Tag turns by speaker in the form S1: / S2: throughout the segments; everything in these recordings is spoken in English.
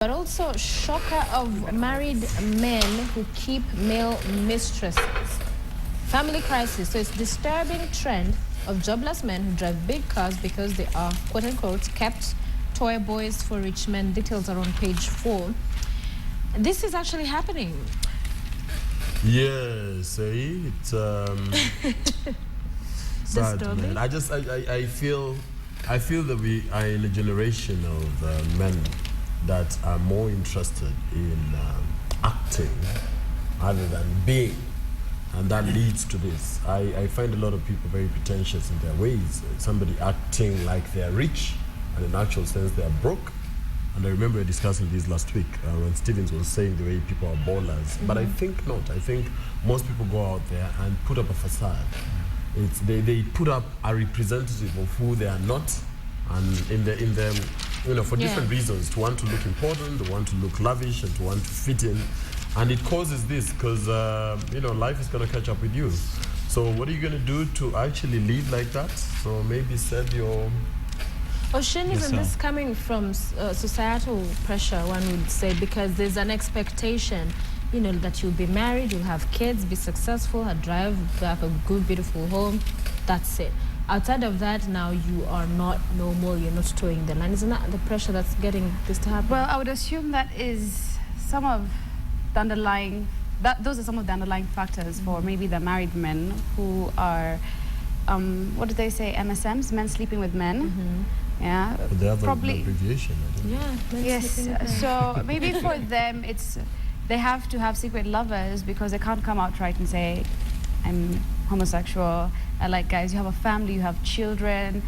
S1: But also shocker of married men who keep male mistresses. Family crisis. So it's disturbing trend of jobless men who drive big cars because they are, quote unquote, kept toy boys for rich men. Details are on page 4. This is actually happening.
S2: Yes, it's sad, man. I feel that we are in a generation of men that are more interested in acting rather than being, and that leads to this. I find a lot of people very pretentious in their ways. Somebody acting like they're rich, and in actual sense they are broke. And I remember discussing this last week when Stevens was saying the way people are ballers. But I think not. I think most people go out there and put up a facade. They put up a representative of who they are not, and in the for different reasons, to want to look important, to want to look lavish, and to want to fit in. And it causes this because life is going to catch up with you. So what are you going to do to actually live like that? So maybe set your...
S1: Ocean, isn't this coming from societal pressure, one would say, because there's an expectation, that you'll be married, you'll have kids, be successful, have a good, beautiful home. That's it. Outside of that, now you are not normal, you're not towing the line. Isn't that the pressure that's getting this to happen?
S3: Well, I would assume that is some of the underlying, those are some of the underlying factors for maybe the married men who are, what do they say, MSMs, men sleeping with men. Yeah,
S2: but they have probably an abbreviation.
S3: Yes, so maybe for them they have to have secret lovers because they can't come out right and say, I'm homosexual, I like guys. You have a family, you have children,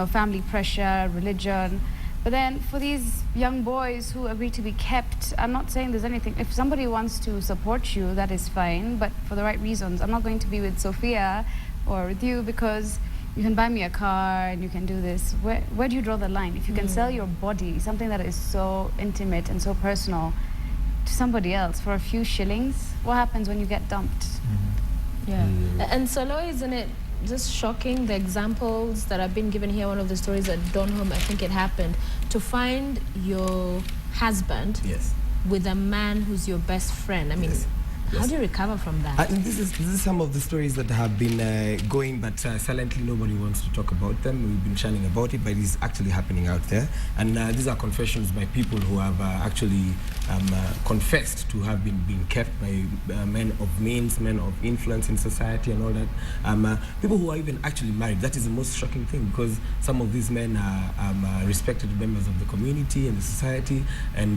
S3: family pressure, religion. But then for these young boys who agree to be kept, I'm not saying there's anything. If somebody wants to support you, that is fine, but for the right reasons. I'm not going to be with Sophia or with you because you can buy me a car and you can do this. Where do you draw the line? If you can sell your body, something that is so intimate and so personal, to somebody else for a few shillings, what happens when you get dumped?
S1: Yeah. And Solo, isn't it just shocking, the examples that have been given here? One of the stories at Donholm, I think it happened, to find your husband with a man who's your best friend. I mean, how do you recover from that?
S4: This is some of the stories that have been going, but silently nobody wants to talk about them. We've been shining about it, but it's actually happening out there. And these are confessions by people who have actually confessed to have been kept by men of means, men of influence in society and all that. People who are even actually married. That is the most shocking thing, because some of these men are respected members of the community and the society, and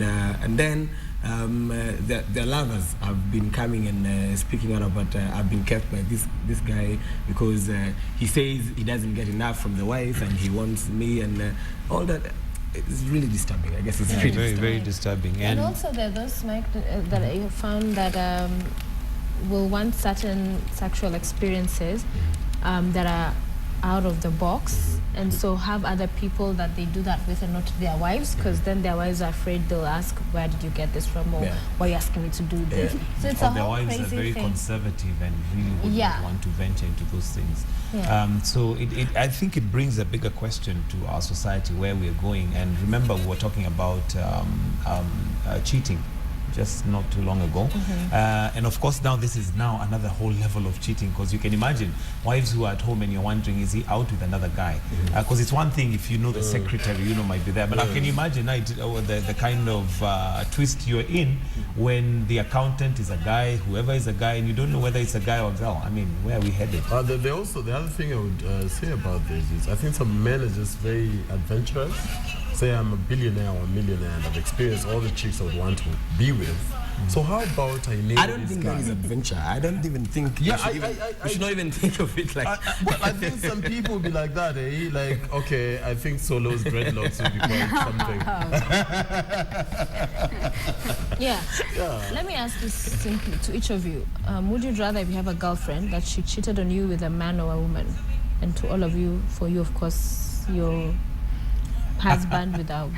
S4: then their lovers have been coming and speaking out about I've been kept by this guy because he says he doesn't get enough from the wife and he wants me, and all that. It's really disturbing. I guess it's
S5: very disturbing.
S1: And also there are those, Mike, that I have found that will want certain sexual experiences that are out of the box, and so have other people that they do that with and not their wives, because then their wives are afraid they'll ask, where did you get this from, or why are you asking me to do this? So it's a whole crazy thing. Their wives are very
S5: conservative and really wouldn't want to venture into those things. So I think it brings a bigger question to our society, where we're going. And remember, we were talking about cheating just not too long ago. And of course now this is now another whole level of cheating, because you can imagine wives who are at home and you're wondering, is he out with another guy? Because it's one thing if the secretary might be there, but can you imagine the kind of twist you're in when the accountant is a guy, whoever is a guy, and you don't know whether it's a guy or a girl. I mean, where are we headed?
S2: The other thing I would say about this is I think some men are just very adventurous. Say I'm a billionaire or a millionaire and I've experienced all the chicks I would want to be with. So how about I name
S4: I don't think that is adventure. I don't even think you should not even think of it like
S2: well, I think some people be like that, like, okay, I think Solo's dreadlocks would be quite something.
S1: Let me ask this simply to each of you. Would you rather, if you have a girlfriend, that she cheated on you with a man or a woman? And to all of you, for you, of course, your husband with a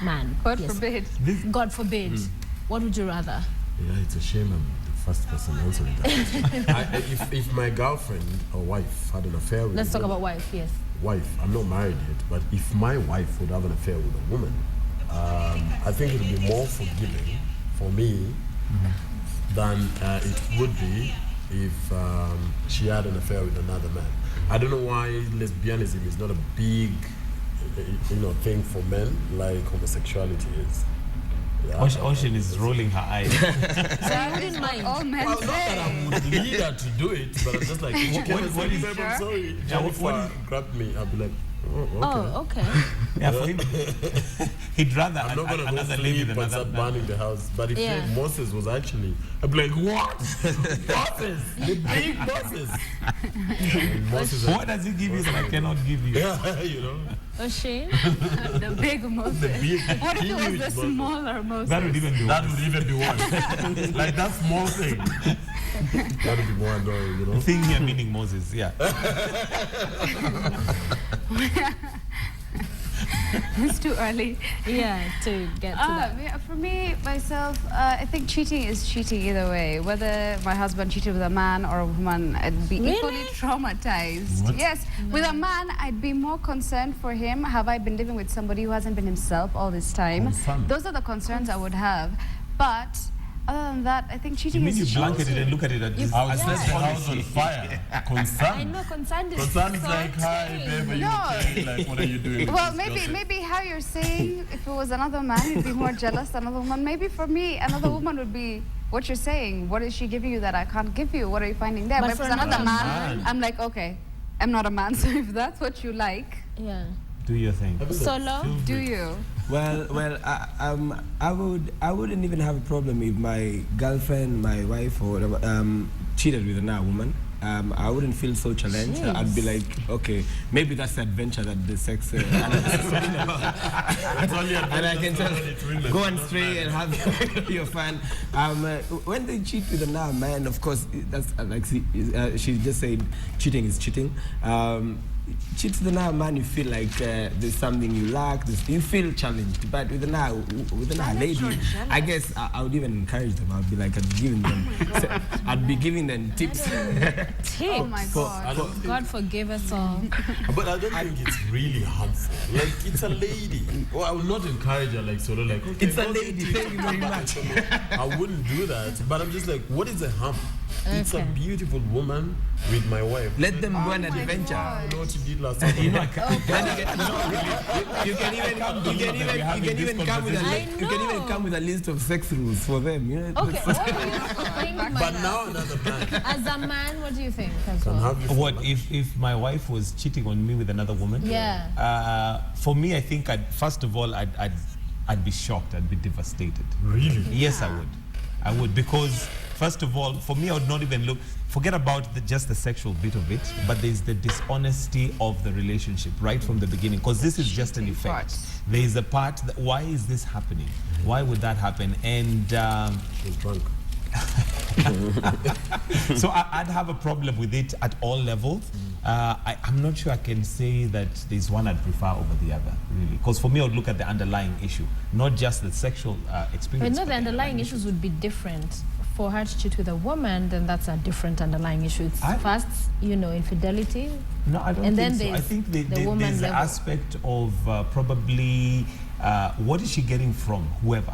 S1: man.
S3: God forbid.
S1: God forbid. What would you rather?
S2: Yeah, it's a shame I'm the first person answering that. If my girlfriend or wife had an affair with
S1: Let's talk about wife,
S2: wife, I'm not married yet, but if my wife would have an affair with a woman, I think it would be more forgiving for me than it would be if she had an affair with another man. I don't know why lesbianism is not a big, thing for men like homosexuality is. Yeah.
S5: Ocean is rolling her eyes.
S1: So you wouldn't mind.
S3: All men
S2: Well, not that I would lead her to do it, but I'm just like, if she came and said, "Babe, I'm sorry," Jennifer grabbed me, I'd be like,
S1: Oh, okay.
S5: Yeah, for him, he'd rather
S2: I'm not gonna go
S5: another lady
S2: sleep
S5: than
S2: and
S5: another
S2: start
S5: man.
S2: burning the house. But if
S1: Yeah.
S2: Moses was actually, I'd be like, what? Bosses, the big bosses. And Moses,
S5: What does he give you that I cannot give you?
S2: yeah, you know,
S1: Ocean?
S3: the big Moses.
S2: the big,
S3: What if it was
S2: huge
S3: the
S2: Moses.
S3: smaller Moses?
S5: That would even be
S2: That
S5: worse.
S2: would even be worse. Like that small thing. That would be more annoying, you know.
S5: The thing here meaning Moses, yeah.
S3: It's too early.
S1: Yeah, to get to that.
S3: Yeah, for me, myself, I think cheating is cheating either way. Whether my husband cheated with a man or a woman, I'd be
S1: Really?
S3: equally traumatized.
S2: What?
S3: Yes, with a man, I'd be more concerned for him. Have I been living with somebody who hasn't been himself all this time?
S2: Confirmed.
S3: Those are the concerns I would have. But other than that, I think
S5: You
S3: cheating
S5: mean
S3: is
S5: you blanket it
S3: cheating.
S5: and look at it as
S2: I would
S5: as
S2: set
S5: this
S2: the house on
S5: policy.
S2: fire.
S1: I
S2: Concern.
S1: know, concerned is
S2: Concern is
S1: so
S2: like, hi,
S1: tame.
S2: babe, are you
S3: No.
S2: okay? Like, what are you doing?
S3: Well,
S2: Just gossip.
S3: maybe how you're saying, if it was another man, you'd be more jealous than another woman. Maybe for me, another woman would be what you're saying. What is she giving you that I can't give you? What are you finding there?
S1: But
S3: But if
S1: for
S3: it's another
S1: another
S3: man,
S2: man.
S3: I'm like, okay, I'm not a man, so if that's what you like,
S1: Yeah.
S5: Do your thing.
S2: I feel
S1: Solo?
S2: feel
S3: do
S2: free.
S3: you?
S4: I wouldn't even have a problem if my girlfriend, my wife, or whatever, cheated with another woman. I wouldn't feel so challenged.
S1: Jeez.
S4: I'd be like, okay, maybe that's the adventure that the sex analyst is talking about.
S2: It's only
S4: And I can
S2: adventure
S4: tell,
S2: when it's winless.
S4: go and stray and have your fun. When they cheat with another man, of course, that's like she just said, cheating is cheating. Cheat with another man, you feel like there's something you lack. You feel challenged, but with another lady, I guess I would even encourage them. I'd be like, I'd be giving them tips.
S1: Tips.
S3: Oh my
S2: I
S3: God.
S2: don't think,
S1: God forgive us all.
S2: but I don't think it's really harmful. Like, it's a lady. Well, I would not encourage her, like, sort of like, okay,
S4: It's a
S2: go
S4: lady,
S2: do it.
S4: thank you very much.
S2: I wouldn't do that. But I'm just like, what is the harm? It's a
S1: Okay.
S2: beautiful woman with my wife.
S4: Let them go on an
S3: my
S4: adventure.
S3: God.
S2: I know what you did last time.
S5: You know, I can't,
S4: You can even come with
S1: I know.
S4: a list of sex rules for them. You know?
S1: Okay, what do you think,
S2: But
S1: Maya?
S2: now another man
S1: As a man, what do you think as
S2: can
S1: well?
S2: have you.
S5: what if my wife was cheating on me with another woman?
S1: Yeah.
S5: For me, I think first of all I'd be shocked. I'd be devastated.
S2: Really?
S5: Yes, I would, because first of all, for me, I would not even look. Forget about just the sexual bit of it, but there's the dishonesty of the relationship right from the beginning, because this is just an
S3: Cheating
S5: effect.
S3: part.
S5: There is a part that, why is this happening? Why would that happen? And
S2: She was drunk.
S5: so I'd have a problem with it at all levels. I'm not sure I can say that there's one I'd prefer over the other, really. Because for me, I would look at the underlying issue, not just the sexual
S1: But
S5: experience.
S1: no, the underlying issues would be different. For her to cheat with a woman, then that's a different underlying issue. It's first, infidelity.
S5: No, I don't
S1: And
S5: think
S1: then
S5: so. I
S1: there's
S5: think
S1: the woman
S5: there's the
S1: level.
S5: aspect of probably what is she getting from whoever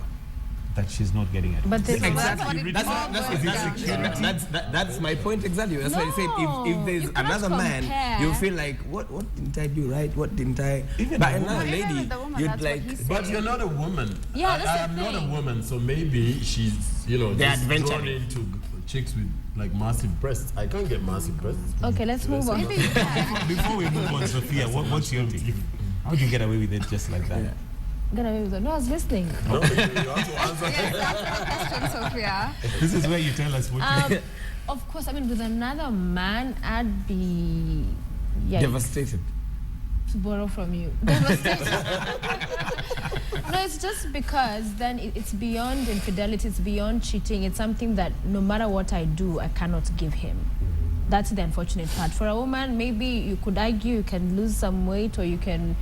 S5: that she's not getting at.
S1: But there's
S4: Exactly. That's my point exactly. That's why I said
S1: No,
S4: if there's
S1: you cannot
S4: another man,
S1: compare.
S4: you feel like what didn't I do right? What didn't I?
S5: Even
S4: But
S5: the
S4: another
S3: woman. Even
S4: lady,
S3: with the woman,
S4: you'd
S3: that's what
S4: like.
S3: he said.
S2: But you're not a woman.
S1: Yeah, that's the
S2: I'm not a
S1: thing.
S2: woman, so maybe she's,
S4: They're
S2: just
S4: adventuring.
S2: drawn into chicks with like massive breasts. I can't get massive breasts.
S1: Okay, let's move on.
S3: Maybe you can.
S5: Before we move on, Sophia, what's your take? How do you get away with it just like that?
S1: Get away with it. No, I was listening.
S2: No, you have to answer.
S3: Yes, answer the question, Sophia.
S5: This is where you tell us what you
S1: Of course, I mean, with another man, I'd be
S4: Devastated.
S1: to borrow from you. Devastated. No, it's just because then it's beyond infidelity, it's beyond cheating. It's something that no matter what I do, I cannot give him. That's the unfortunate part. For a woman, maybe you could argue you can lose some weight, or you can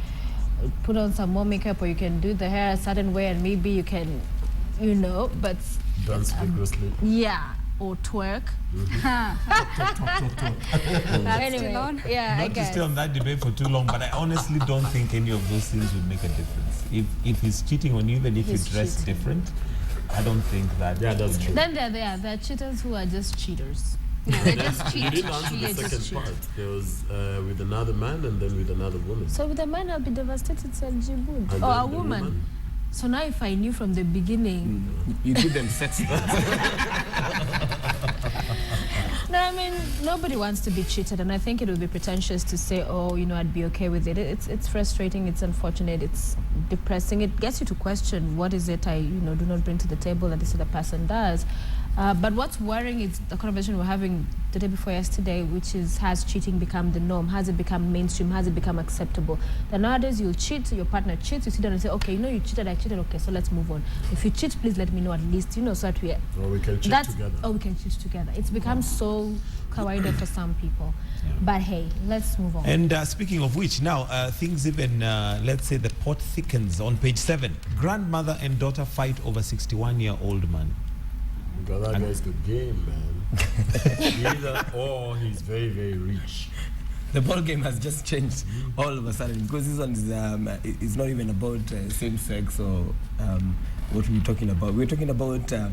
S1: put on some more makeup, or you can do the hair a certain way, and maybe you can, but
S2: Dance vigorously.
S1: yeah. or twerk.
S3: That's
S1: Anyway,
S3: still on.
S1: yeah, I
S5: Not to
S1: guess.
S5: stay on that debate for too long, but I honestly don't think any of those things would make a difference. If he's cheating on you, even if
S1: He's
S5: you dress
S1: cheating.
S5: different, I don't think that.
S2: Yeah, that's true.
S1: Then there are cheaters who are just cheaters.
S3: Yeah, they just cheat.
S2: You didn't answer
S1: Yeah,
S2: the
S1: just
S2: second
S1: cheat.
S2: part. There was with another man and then with another woman.
S1: So with a man, I'll be devastated, said Jibud.
S2: And
S1: Or
S2: then
S1: a
S2: the
S1: woman. So now if I knew from the beginning,
S4: You give them sex.
S1: no, I mean, nobody wants to be cheated, and I think it would be pretentious to say, oh, I'd be okay with it. It's frustrating, it's unfortunate, it's depressing. It gets you to question, what is it I, do not bring to the table that this other person does. But what's worrying is the conversation we're having the day before yesterday, which is, has cheating become the norm? Has it become mainstream? Has it become acceptable? That nowadays you'll cheat, your partner cheats, you sit down and say, okay, you cheated, I cheated, okay, so let's move on. If you cheat, please let me know at least, so that we...
S2: Or we can cheat together.
S1: Oh, we can cheat together. It's become so kawaii for some people. Yeah. But hey, let's move on.
S5: And speaking of which, now things even, let's say the plot thickens on page 7. Grandmother and daughter fight over 61-year-old man.
S2: Because that guy's good game, man. Either or he's very, very rich.
S4: The ball game has just changed all of a sudden, because this one is not even about same sex or what we're talking about. We're talking about a